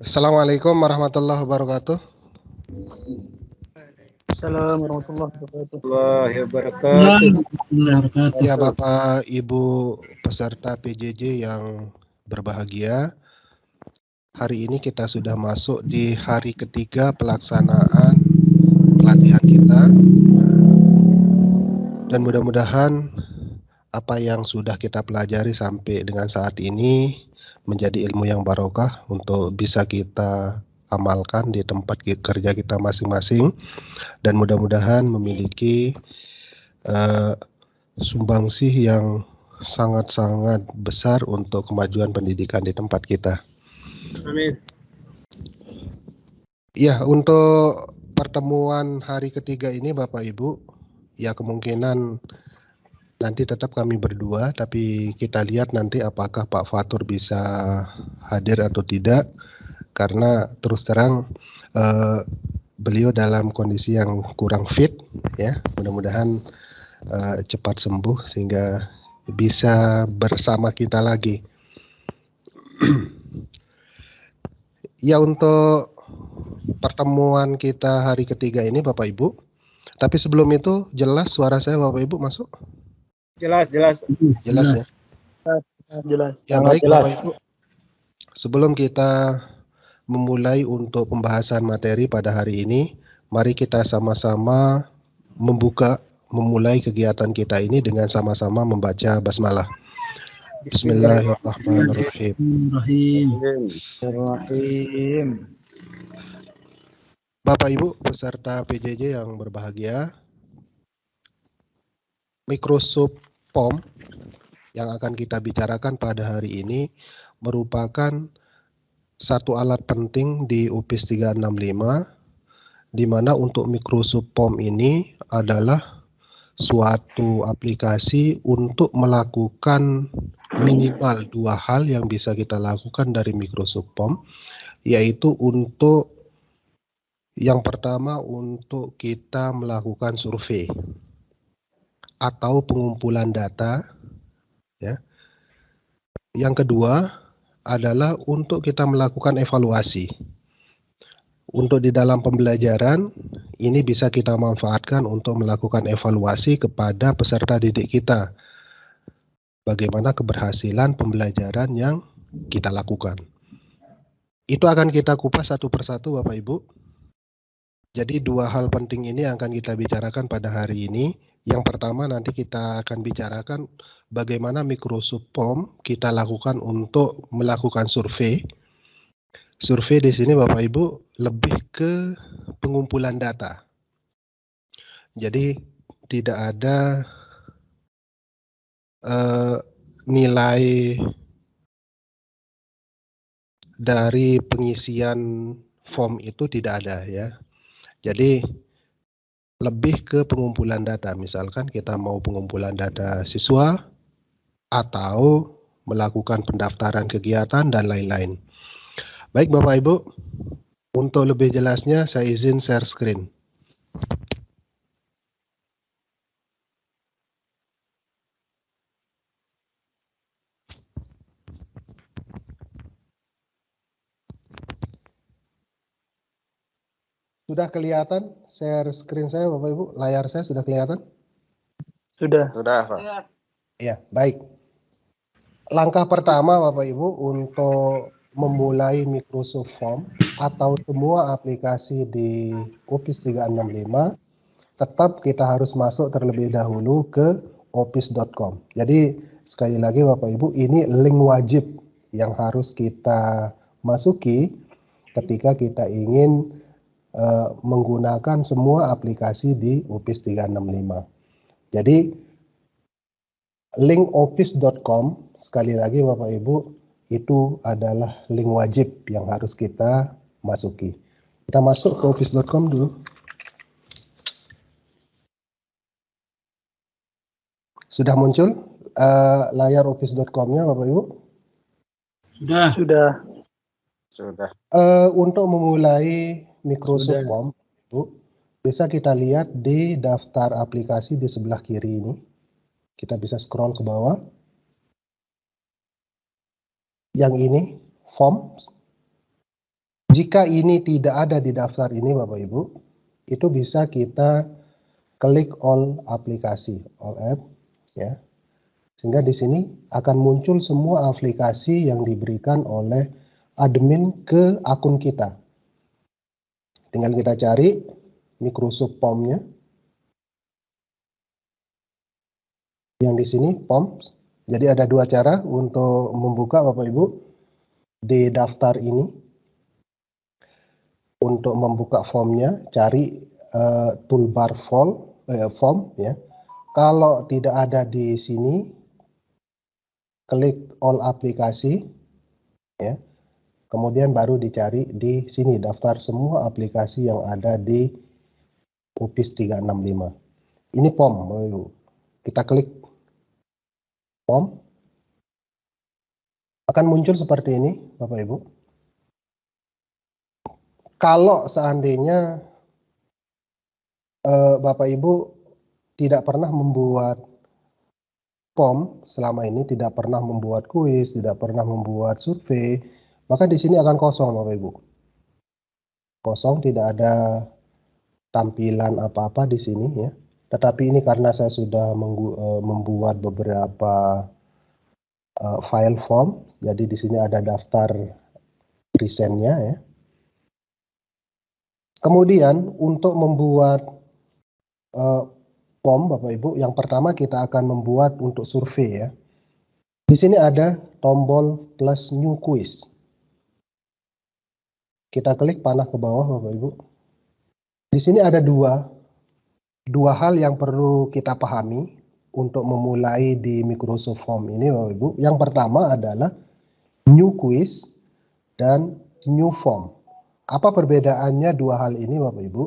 Assalamualaikum warahmatullahi wabarakatuh. Assalamualaikum warahmatullahi wabarakatuh. Warahmatullahi wabarakatuh. Ya Bapak Ibu peserta PJJ yang berbahagia, hari ini kita sudah masuk di hari ketiga pelaksanaan pelatihan kita, dan mudah-mudahan apa yang sudah kita pelajari sampai dengan saat ini menjadi ilmu yang barokah untuk bisa kita amalkan di tempat kerja kita masing-masing, dan mudah-mudahan memiliki sumbangsih yang sangat-sangat besar untuk kemajuan pendidikan di tempat kita. Amin. Ya, untuk pertemuan hari ketiga ini Bapak Ibu, ya kemungkinan nanti tetap kami berdua, tapi kita lihat nanti apakah Pak Fatur bisa hadir atau tidak, karena terus terang beliau dalam kondisi yang kurang fit, ya. Mudah-mudahan cepat sembuh sehingga bisa bersama kita lagi. Ya, untuk pertemuan kita hari ketiga ini Bapak Ibu, tapi sebelum itu jelas suara saya Bapak Ibu masuk? Jelas. Jelas ya? Jelas. Ya, baik Bapak Ibu. Sebelum kita memulai untuk pembahasan materi pada hari ini, mari kita sama-sama memulai kegiatan kita ini dengan sama-sama membaca basmalah. Bismillahirrahmanirrahim. Bapak Ibu peserta PJJ yang berbahagia, Microsoft POM yang akan kita bicarakan pada hari ini merupakan satu alat penting di UPIS 365, di mana untuk Microsoft POM ini adalah suatu aplikasi untuk melakukan minimal dua hal yang bisa kita lakukan dari Microsoft POM, yaitu untuk yang pertama untuk kita melakukan survei atau pengumpulan data, ya. Yang kedua adalah untuk kita melakukan evaluasi. Untuk di dalam pembelajaran, ini bisa kita manfaatkan untuk melakukan evaluasi kepada peserta didik kita. Bagaimana keberhasilan pembelajaran yang kita lakukan. Itu akan kita kupas satu persatu Bapak Ibu. Jadi dua hal penting ini akan kita bicarakan pada hari ini. Yang pertama nanti kita akan bicarakan bagaimana Microsoft POM kita lakukan untuk melakukan survei. Survei di sini Bapak Ibu lebih ke pengumpulan data. Jadi tidak ada nilai dari pengisian form itu tidak ada, ya. Jadi lebih ke pengumpulan data. Misalkan kita mau pengumpulan data siswa atau melakukan pendaftaran kegiatan dan lain-lain. Baik Bapak Ibu, untuk lebih jelasnya saya izin share screen. Sudah kelihatan share screen saya Bapak Ibu? Layar saya sudah kelihatan? Sudah. Pak. Ya, baik. Langkah pertama Bapak Ibu untuk memulai Microsoft Form atau semua aplikasi di Office 365, tetap kita harus masuk terlebih dahulu ke office.com. Jadi sekali lagi Bapak Ibu, ini link wajib yang harus kita masuki ketika kita ingin menggunakan semua aplikasi di Office 365. Jadi link office.com, sekali lagi Bapak Ibu, itu adalah link wajib yang harus kita masuki. Kita masuk ke office.com dulu. Sudah muncul layar office.com-nya Bapak Ibu? Sudah. Untuk memulai Microsoft Form, Bu, bisa kita lihat di daftar aplikasi di sebelah kiri ini. Kita bisa scroll ke bawah. Yang ini, Form. Jika ini tidak ada di daftar ini Bapak Ibu, itu bisa kita klik all aplikasi, all app, ya. Sehingga di sini akan muncul semua aplikasi yang diberikan oleh admin ke akun kita. Tinggal kita cari Microsoft POM-nya. Yang di sini POM. Jadi ada dua cara untuk membuka Bapak Ibu di daftar ini. Untuk membuka formnya, cari toolbar form, ya. Kalau tidak ada di sini, klik all aplikasi, ya. Kemudian baru dicari di sini daftar semua aplikasi yang ada di UPIS 365. Ini POM, Bapak Ibu. Kita klik POM. Akan muncul seperti ini, Bapak Ibu. Kalau seandainya Bapak Ibu tidak pernah membuat POM selama ini, tidak pernah membuat kuis, tidak pernah membuat survei, maka di sini akan kosong Bapak Ibu. Kosong, tidak ada tampilan apa-apa di sini, ya. Tetapi ini karena saya sudah membuat beberapa file form, jadi di sini ada daftar presentnya, ya. Kemudian untuk membuat POM Bapak Ibu, yang pertama kita akan membuat untuk survei, ya. Di sini ada tombol plus new quiz. Kita klik panah ke bawah Bapak Ibu. Di sini ada dua hal yang perlu kita pahami untuk memulai di Microsoft Form ini Bapak Ibu. Yang pertama adalah new quiz dan new form. Apa perbedaannya dua hal ini Bapak Ibu?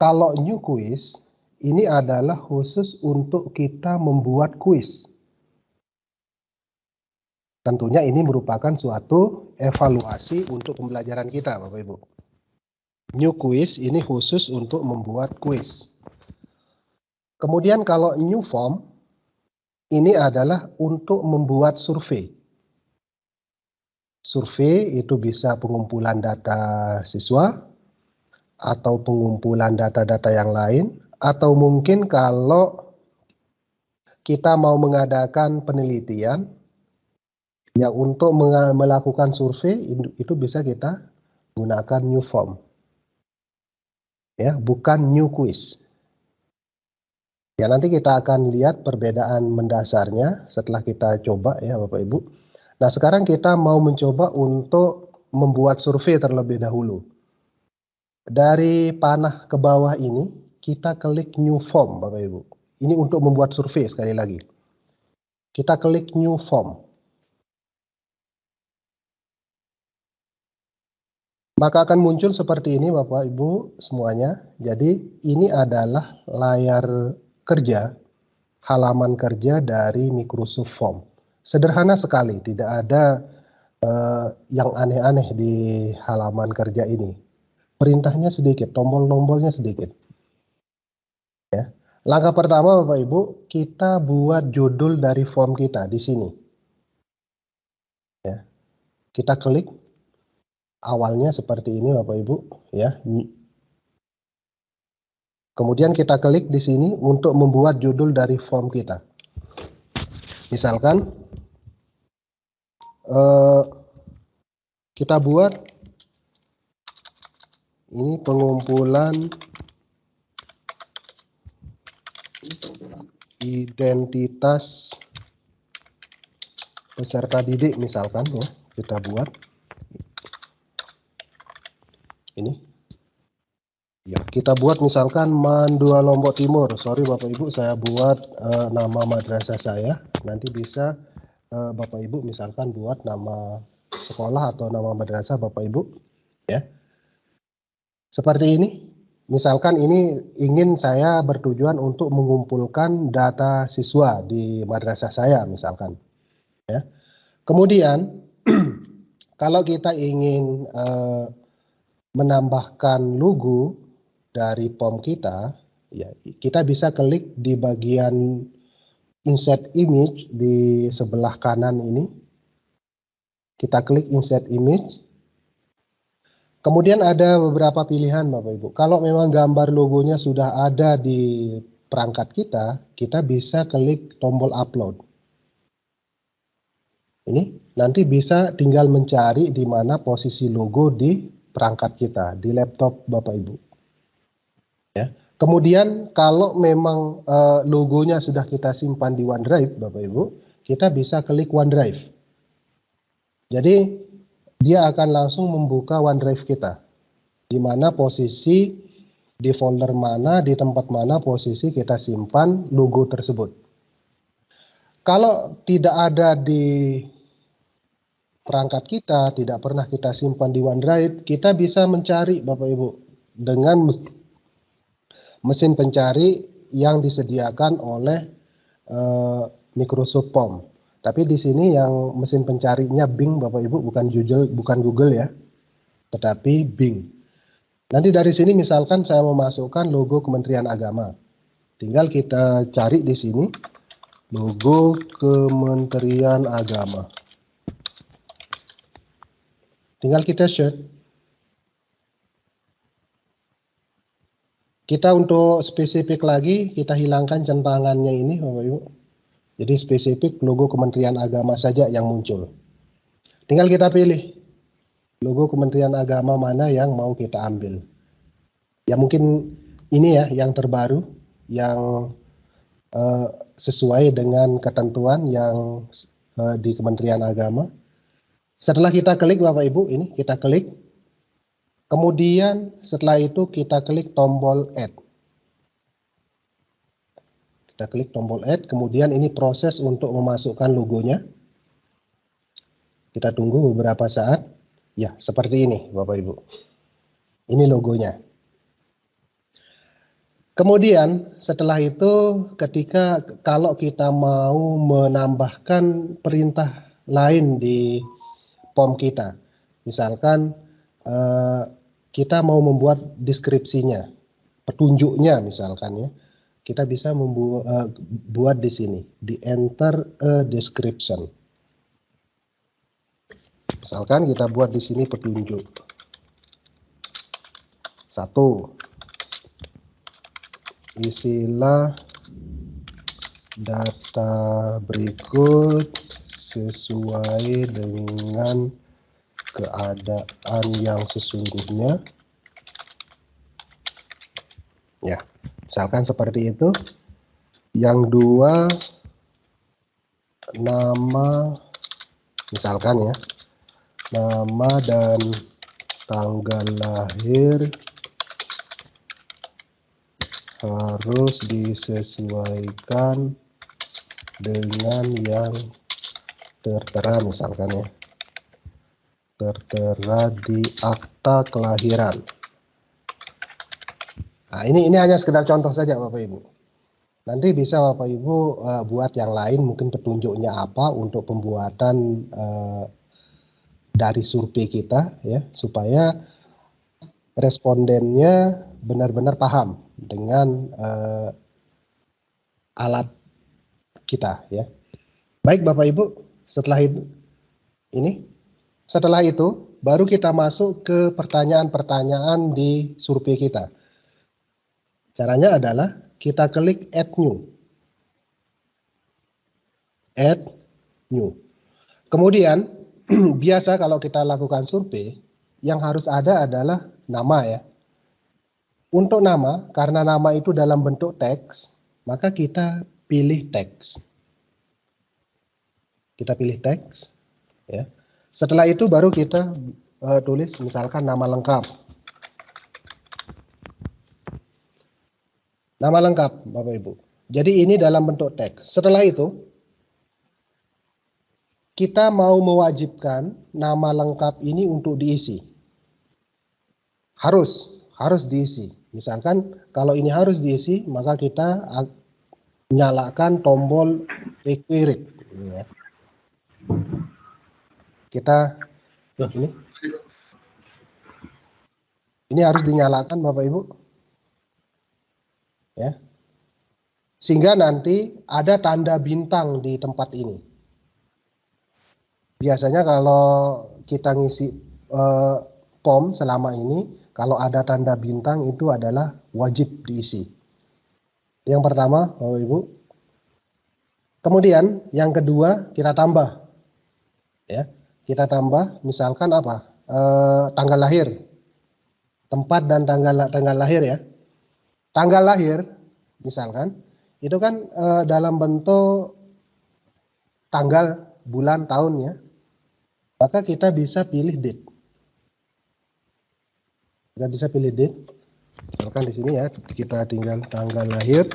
Kalau new quiz ini adalah khusus untuk kita membuat kuis. Tentunya ini merupakan suatu evaluasi untuk pembelajaran kita Bapak Ibu. New quiz ini khusus untuk membuat kuis. Kemudian kalau new form ini adalah untuk membuat survei. Survei itu bisa pengumpulan data siswa atau pengumpulan data-data yang lain, atau mungkin kalau kita mau mengadakan penelitian yang untuk melakukan survei itu bisa kita gunakan new form, ya, bukan new quiz. Ya, nanti kita akan lihat perbedaan mendasarnya setelah kita coba, ya Bapak Ibu. Nah, sekarang kita mau mencoba untuk membuat survei terlebih dahulu. Dari panah ke bawah ini kita klik new form Bapak Ibu. Ini untuk membuat survei sekali lagi. Kita klik new form. Maka akan muncul seperti ini Bapak Ibu semuanya. Jadi ini adalah layar kerja, halaman kerja dari Microsoft Form. Sederhana sekali, tidak ada yang aneh-aneh di halaman kerja ini. Perintahnya sedikit, tombol-tombolnya sedikit. Ya. Langkah pertama Bapak Ibu, kita buat judul dari form kita di sini. Ya. Kita klik. Awalnya seperti ini Bapak Ibu, ya. Kemudian kita klik di sini untuk membuat judul dari form kita. Misalkan kita buat ini pengumpulan identitas peserta didik misalkan, ya. Kita buat ini, ya, kita buat misalkan MAN 2 Lombok Timur. Sorry Bapak Ibu, saya buat nama madrasah saya. Nanti bisa Bapak Ibu misalkan buat nama sekolah atau nama madrasah Bapak Ibu, ya. Seperti ini. Misalkan ini ingin saya bertujuan untuk mengumpulkan data siswa di madrasah saya misalkan, ya. Kemudian kalau kita ingin menambahkan logo dari POM kita, ya, kita bisa klik di bagian insert image di sebelah kanan ini. Kita klik insert image. Kemudian ada beberapa pilihan Bapak Ibu. Kalau memang gambar logonya sudah ada di perangkat kita, kita bisa klik tombol upload. Ini nanti bisa tinggal mencari di mana posisi logo di perangkat kita, di laptop Bapak Ibu. Ya. Kemudian kalau memang logonya sudah kita simpan di OneDrive Bapak Ibu, kita bisa klik OneDrive. Jadi dia akan langsung membuka OneDrive kita. Di mana posisi, di folder mana, di tempat mana posisi kita simpan logo tersebut. Kalau tidak ada di perangkat kita, tidak pernah kita simpan di OneDrive, kita bisa mencari Bapak Ibu dengan mesin pencari yang disediakan oleh Microsoft POM. Tapi di sini yang mesin pencarinya Bing Bapak Ibu, bukan Google ya, tetapi Bing. Nanti dari sini misalkan saya memasukkan logo Kementerian Agama. Tinggal kita cari di sini logo Kementerian Agama. Tinggal kita search. Kita untuk spesifik lagi, kita hilangkan centangannya ini Bapak Ibu. Jadi spesifik logo Kementerian Agama saja yang muncul. Tinggal kita pilih logo Kementerian Agama mana yang mau kita ambil. Ya mungkin ini ya yang terbaru, yang sesuai dengan ketentuan yang di Kementerian Agama. Setelah kita klik Bapak Ibu, ini kita klik. Kemudian setelah itu kita klik tombol add. Kita klik tombol add, kemudian ini proses untuk memasukkan logonya. Kita tunggu beberapa saat. Ya, seperti ini Bapak Ibu. Ini logonya. Kemudian setelah itu kalau kita mau menambahkan perintah lain di POM kita. Misalkan kita mau membuat deskripsinya, petunjuknya misalkan ya. Kita bisa buat di sini, di enter a description. Misalkan kita buat di sini petunjuk. 1. Isilah data berikut sesuai dengan keadaan yang sesungguhnya. Ya, misalkan seperti itu. Yang 2, nama, misalkan ya, nama dan tanggal lahir harus disesuaikan dengan yang tertera misalkan ya, tertera di akta kelahiran. Nah, ini hanya sekedar contoh saja Bapak Ibu. Nanti bisa Bapak Ibu buat yang lain, mungkin petunjuknya apa untuk pembuatan dari survei kita ya, supaya respondennya benar-benar paham dengan alat kita ya. Baik Bapak Ibu, setelah itu baru kita masuk ke pertanyaan-pertanyaan di survei kita. Caranya adalah kita klik add new. Add new. Kemudian biasa kalau kita lakukan survei, yang harus ada adalah nama ya. Untuk nama, karena nama itu dalam bentuk teks, maka kita pilih teks. Kita pilih teks. Ya. Setelah itu baru kita tulis misalkan nama lengkap. Nama lengkap Bapak Ibu. Jadi ini dalam bentuk teks. Setelah itu, kita mau mewajibkan nama lengkap ini untuk diisi. Harus diisi. Misalkan kalau ini harus diisi, maka kita nyalakan tombol required. Ya. Kita ini harus dinyalakan Bapak Ibu. Ya. Sehingga nanti ada tanda bintang di tempat ini. Biasanya kalau kita ngisi POM selama ini kalau ada tanda bintang itu adalah wajib diisi. Yang pertama, Bapak Ibu. Kemudian yang kedua kita tambah, ya. Kita tambah, misalkan apa? Tanggal lahir, tempat dan tanggal lahir ya. Tanggal lahir, misalkan itu kan dalam bentuk tanggal, bulan, tahun ya. Maka kita bisa pilih date. Kita bisa pilih date. Misalkan di sini ya, kita tinggal tanggal lahir.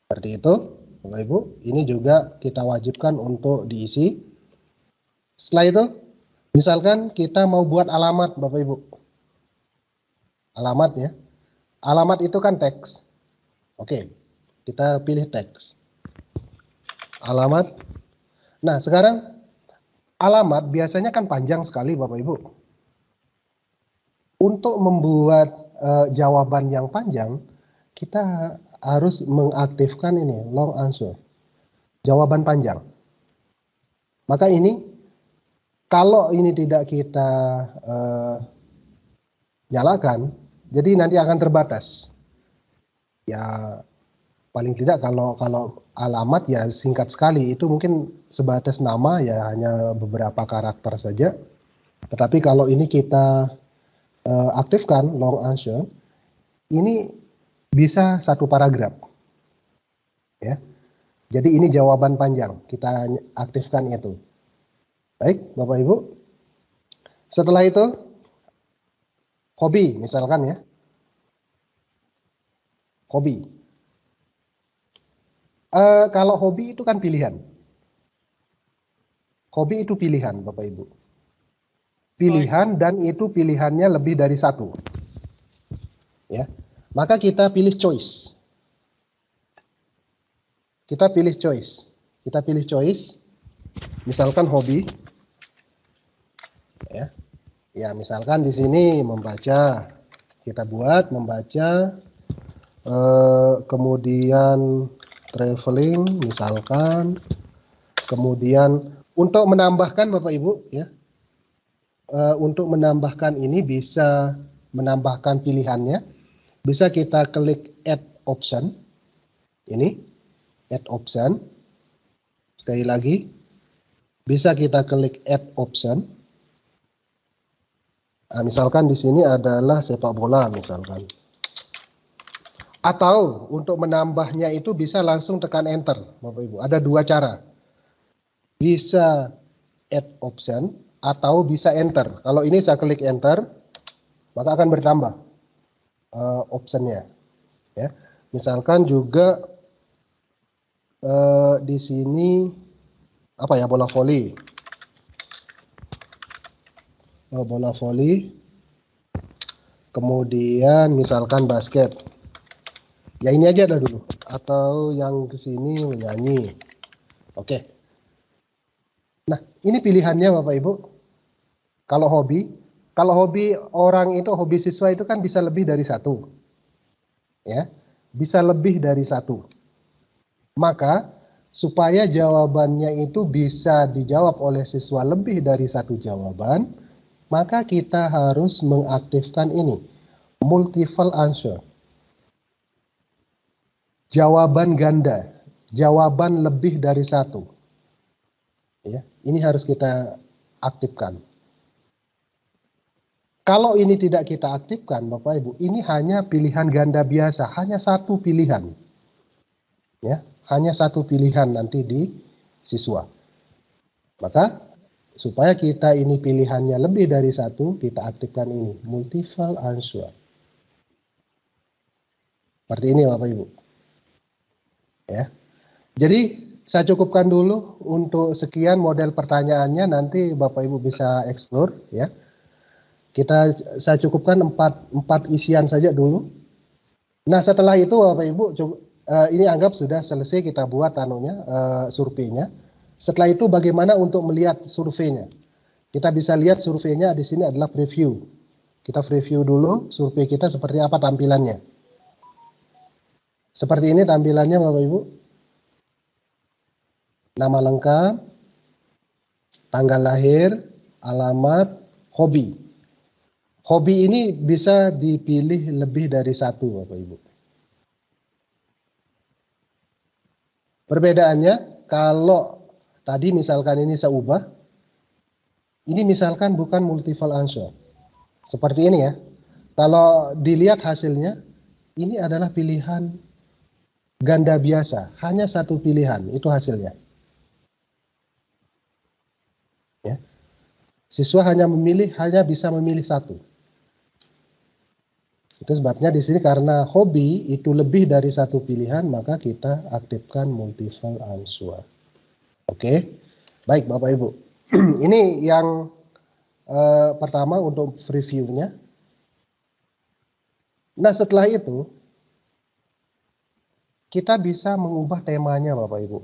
Seperti itu, Bapak Ibu. Ini juga kita wajibkan untuk diisi. Setelah itu, misalkan kita mau buat alamat, Bapak Ibu. Alamat ya. Alamat itu kan teks. Oke, kita pilih teks. Alamat. Nah, sekarang alamat biasanya kan panjang sekali Bapak Ibu. Untuk membuat jawaban yang panjang, kita harus mengaktifkan ini, long answer. Jawaban panjang. Maka ini, kalau ini tidak kita nyalakan, jadi nanti akan terbatas. Ya, paling tidak kalau alamat ya singkat sekali, itu mungkin sebatas nama ya hanya beberapa karakter saja. Tetapi kalau ini kita aktifkan long answer, ini bisa satu paragraf. Ya. Jadi ini jawaban panjang, kita aktifkan itu. Baik, Bapak Ibu. Setelah itu hobi misalkan ya. Hobi. Kalau hobi itu kan pilihan. Hobi itu pilihan, Bapak Ibu. Pilihan dan itu pilihannya lebih dari satu. Ya. Maka kita pilih choice. Kita pilih choice. Kita pilih choice. Misalkan hobi. Ya. Ya, misalkan di sini membaca. Kita buat membaca, kemudian traveling misalkan, kemudian untuk menambahkan Bapak Ibu ya, untuk menambahkan ini bisa menambahkan pilihannya, bisa kita klik add option, ini add option, sekali lagi bisa kita klik add option. Nah, misalkan di sini adalah sepak bola misalkan. Atau untuk menambahnya itu bisa langsung tekan enter, Bapak Ibu. Ada dua cara. Bisa add option atau bisa enter. Kalau ini saya klik enter, maka akan bertambah optionnya. Ya. Misalkan juga di sini apa ya, bola voli. Bola voli. Kemudian misalkan basket. Ya ini aja dah dulu. Atau yang ke sini menyanyi. Oke. Nah, ini pilihannya Bapak Ibu. Kalau hobi orang itu, hobi siswa itu kan bisa lebih dari satu. Ya, bisa lebih dari satu. Maka supaya jawabannya itu bisa dijawab oleh siswa lebih dari satu jawaban, maka kita harus mengaktifkan ini, multiple answer. Jawaban ganda, jawaban lebih dari satu. Ya, ini harus kita aktifkan. Kalau ini tidak kita aktifkan, Bapak Ibu, ini hanya pilihan ganda biasa, hanya satu pilihan. Ya, hanya satu pilihan nanti di siswa. Maka supaya kita ini pilihannya lebih dari satu, kita aktifkan ini, multiple answer. Seperti ini Bapak Ibu. Ya. Jadi saya cukupkan dulu untuk sekian model pertanyaannya, nanti Bapak Ibu bisa explore ya. Saya cukupkan 4 isian saja dulu. Nah, setelah itu Bapak Ibu ini anggap sudah selesai kita buat surveinya. Setelah itu bagaimana untuk melihat surveinya? Kita bisa lihat surveinya di sini adalah preview. Kita preview dulu survei kita seperti apa tampilannya. Seperti ini tampilannya Bapak Ibu. Nama lengkap, tanggal lahir, alamat, hobi. Hobi ini bisa dipilih lebih dari satu, Bapak Ibu. Perbedaannya, kalau tadi misalkan ini saya ubah, ini misalkan bukan multiple answer. Seperti ini ya. Kalau dilihat hasilnya, ini adalah pilihan ganda biasa. Hanya satu pilihan, itu hasilnya. Ya. Siswa hanya bisa memilih satu. Itu sebabnya di sini karena hobi itu lebih dari satu pilihan, maka kita aktifkan multiple answer. Oke, baik Bapak Ibu. Ini yang pertama untuk previewnya. Nah setelah itu kita bisa mengubah temanya Bapak Ibu.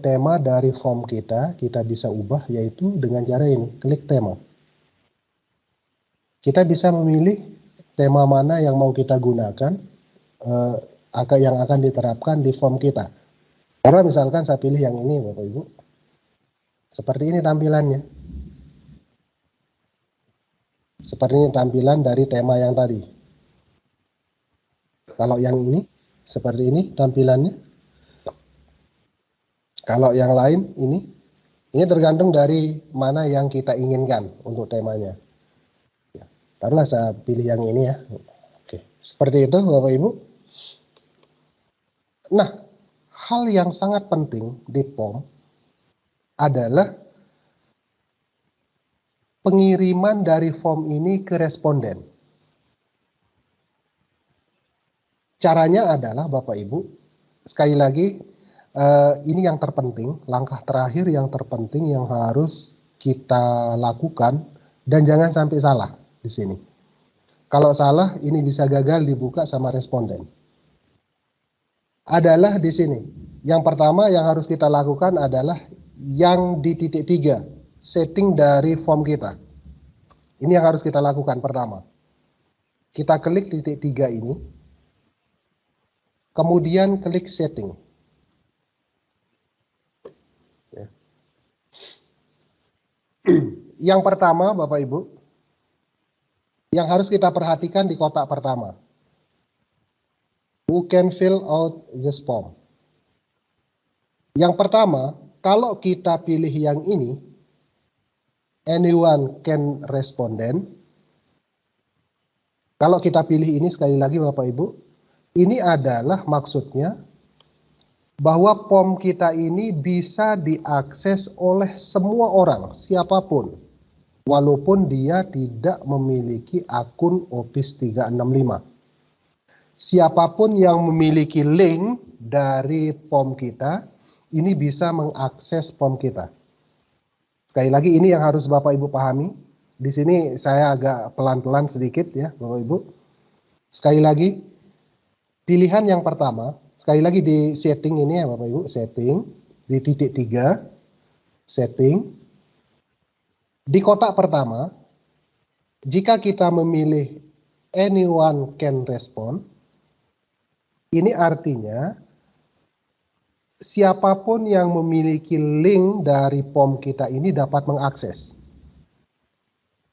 Tema dari form kita bisa ubah yaitu dengan cara ini, klik tema. Kita bisa memilih tema mana yang mau kita gunakan, yang akan diterapkan di form kita. Karena misalkan saya pilih yang ini Bapak Ibu. Seperti ini tampilannya. Seperti ini tampilan dari tema yang tadi. Kalau yang ini, seperti ini tampilannya. Kalau yang lain ini tergantung dari mana yang kita inginkan untuk temanya. Ya, taruhlah saya pilih yang ini ya. Oke, seperti itu Bapak Ibu. Nah, hal yang sangat penting di POM adalah pengiriman dari form ini ke responden. Caranya adalah Bapak Ibu, sekali lagi ini yang terpenting, langkah terakhir yang terpenting yang harus kita lakukan dan jangan sampai salah di sini. Kalau salah ini bisa gagal dibuka sama responden. Adalah di sini. Yang pertama yang harus kita lakukan adalah yang di titik 3, setting dari form kita. Ini yang harus kita lakukan pertama. Kita klik titik 3 ini. Kemudian klik setting. Yang pertama Bapak Ibu, yang harus kita perhatikan di kotak pertama. Who can fill out this form? Yang pertama, kalau kita pilih yang ini, anyone can respondent. Kalau kita pilih ini sekali lagi Bapak Ibu, ini adalah maksudnya bahwa form kita ini bisa diakses oleh semua orang, siapapun, walaupun dia tidak memiliki akun Office 365. Siapapun yang memiliki link dari form kita, ini bisa mengakses form kita. Sekali lagi ini yang harus Bapak Ibu pahami. Di sini saya agak pelan-pelan sedikit ya Bapak Ibu. Sekali lagi, pilihan yang pertama, sekali lagi di setting ini ya Bapak Ibu, setting, di titik 3, setting. Di kotak pertama, jika kita memilih anyone can respond, ini artinya siapapun yang memiliki link dari form kita ini dapat mengakses.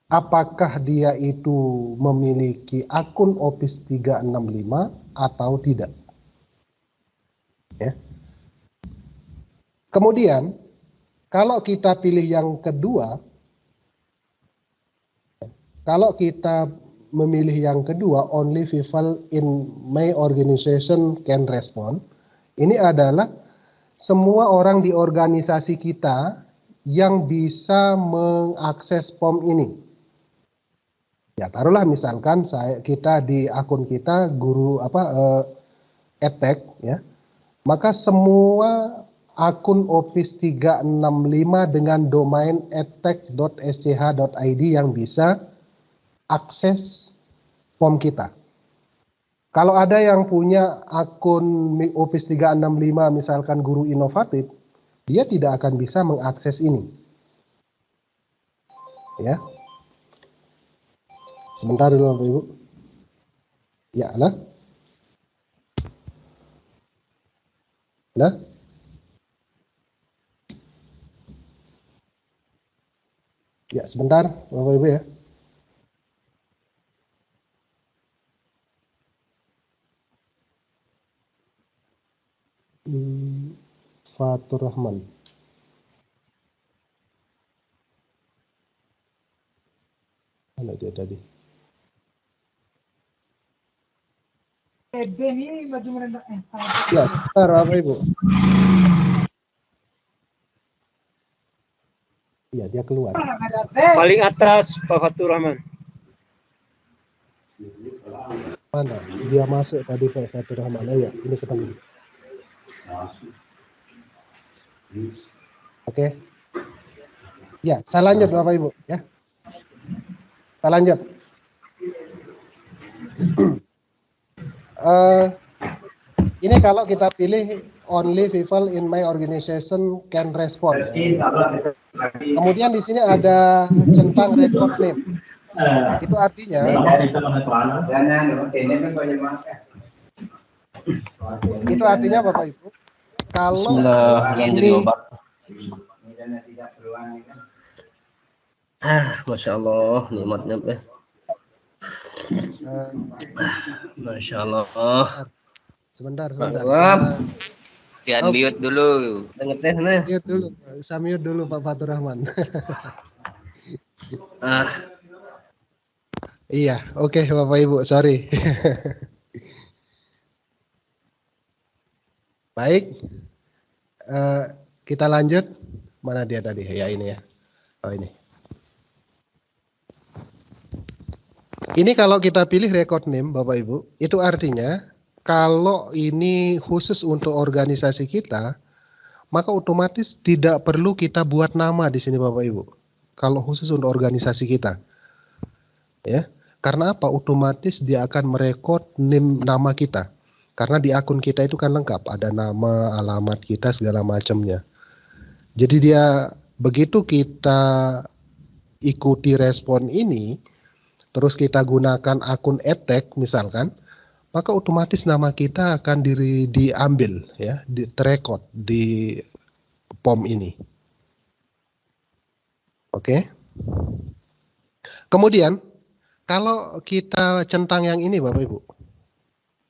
Apakah dia itu memiliki akun Office 365 atau tidak. Ya. Kemudian, kalau kita pilih yang kedua, kalau kita memilih yang kedua, only people in my organization can respond. Ini adalah semua orang di organisasi kita yang bisa mengakses form ini. Ya, taruhlah misalkan kita di akun kita guru edtech ya. Maka semua akun Office 365 dengan domain edtech.sch.id yang bisa akses form kita. Kalau ada yang punya akun Office 365 misalkan guru inovatif, dia tidak akan bisa mengakses ini. Ya. Sebentar dulu Bapak Ibu. Ya, lah. Lah. Ya, sebentar Bapak Ibu ya. Fatur Rahman. Mana dia tadi? Ya, sebentar Bapak Ibu. Iya, dia keluar. Paling atas Pak Fatur Rahman. Mana? Dia masuk tadi Pak Fatur Rahman. Oh ya, ini ketemu. Oke. Ya, saya lanjut Bapak Ibu ya. Kita lanjut. Ini kalau kita pilih only people in my organization can respond. Kemudian di sini ada centang record name. Itu artinya Bapak Ibu, kalau ini Masya Allah, nikmatnya Masya Allah. Sebentar. Jangan mute dulu. Mute dulu. Saya mute dulu Pak Fatur Rahman. Iya, oke Bapak Ibu, sorry. Baik, kita lanjut. Mana dia tadi? Ya ini ya. Oh ini. Ini kalau kita pilih record name Bapak Ibu, itu artinya kalau ini khusus untuk organisasi kita, maka otomatis tidak perlu kita buat nama di sini Bapak Ibu. Kalau khusus untuk organisasi kita. Ya. Karena apa? Otomatis dia akan merekod name nama kita. Karena di akun kita itu kan lengkap, ada nama, alamat kita segala macamnya. Jadi dia begitu kita ikuti respon ini, terus kita gunakan akun @tag misalkan, maka otomatis nama kita akan diambil ya, terekod di POM ini. Oke. Kemudian kalau kita centang yang ini Bapak Ibu,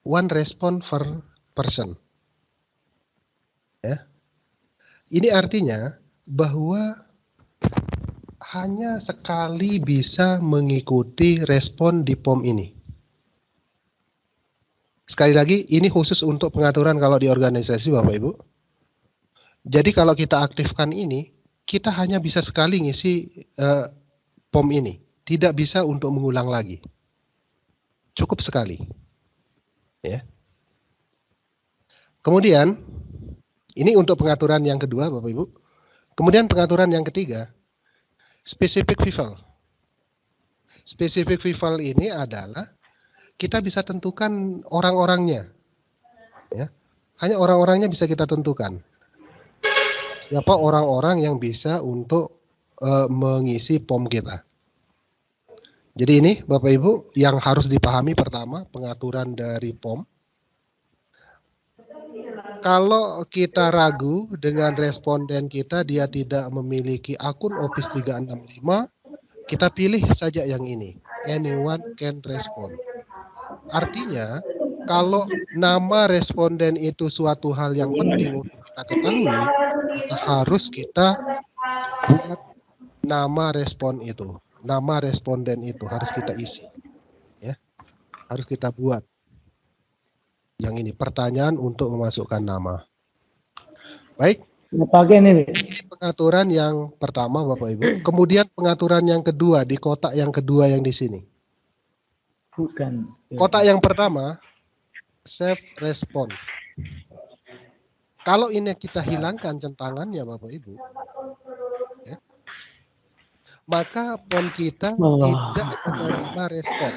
one response per person. Ya. Ini artinya bahwa hanya sekali bisa mengikuti respon di POM ini. Sekali lagi, ini khusus untuk pengaturan kalau di organisasi Bapak Ibu. Jadi kalau kita aktifkan ini, kita hanya bisa sekali ngisi POM ini. Tidak bisa untuk mengulang lagi. Cukup sekali. Ya. Kemudian, ini untuk pengaturan yang kedua Bapak Ibu. Kemudian pengaturan yang ketiga, specific people. Specific people ini adalah kita bisa tentukan orang-orangnya. Ya. Hanya orang-orangnya bisa kita tentukan. Siapa orang-orang yang bisa untuk mengisi POM kita. Jadi ini Bapak Ibu yang harus dipahami pertama pengaturan dari POM. Kalau kita ragu dengan responden kita dia tidak memiliki akun Office 365, kita pilih saja yang ini. Anyone can respond. Artinya, kalau nama responden itu suatu hal yang penting untuk kita ketahui, maka harus kita buat nama respon itu. Nama responden itu harus kita isi. Ya. Harus kita buat. Yang ini, pertanyaan untuk memasukkan nama. Baik. Ini pengaturan yang pertama Bapak Ibu. Kemudian pengaturan yang kedua, di kotak yang kedua yang di sini. Bukan. Kotak yang pertama, save response. Kalau ini kita hilangkan centangannya Bapak Ibu, ya, maka POM kita tidak menerima respon.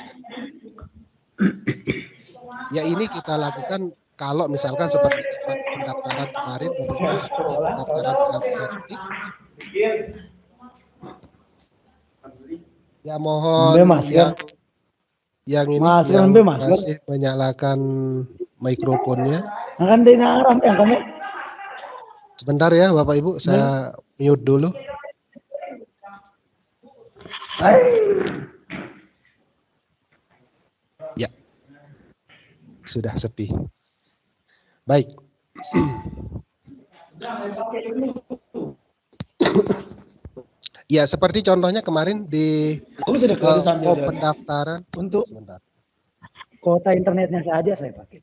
Ya ini kita lakukan kalau misalkan seperti pendaftaran kemarin, pendaftaran ini. Ya mohon yang ini yang masih menyalakan mikrofonnya. Sebentar ya Bapak Ibu, saya mute dulu. Ya, sudah sepi. Baik. Ya, seperti contohnya kemarin di Aku sudah kehabisan form pendaftaran. untuk Sebentar. kuota internetnya saja saya pakai.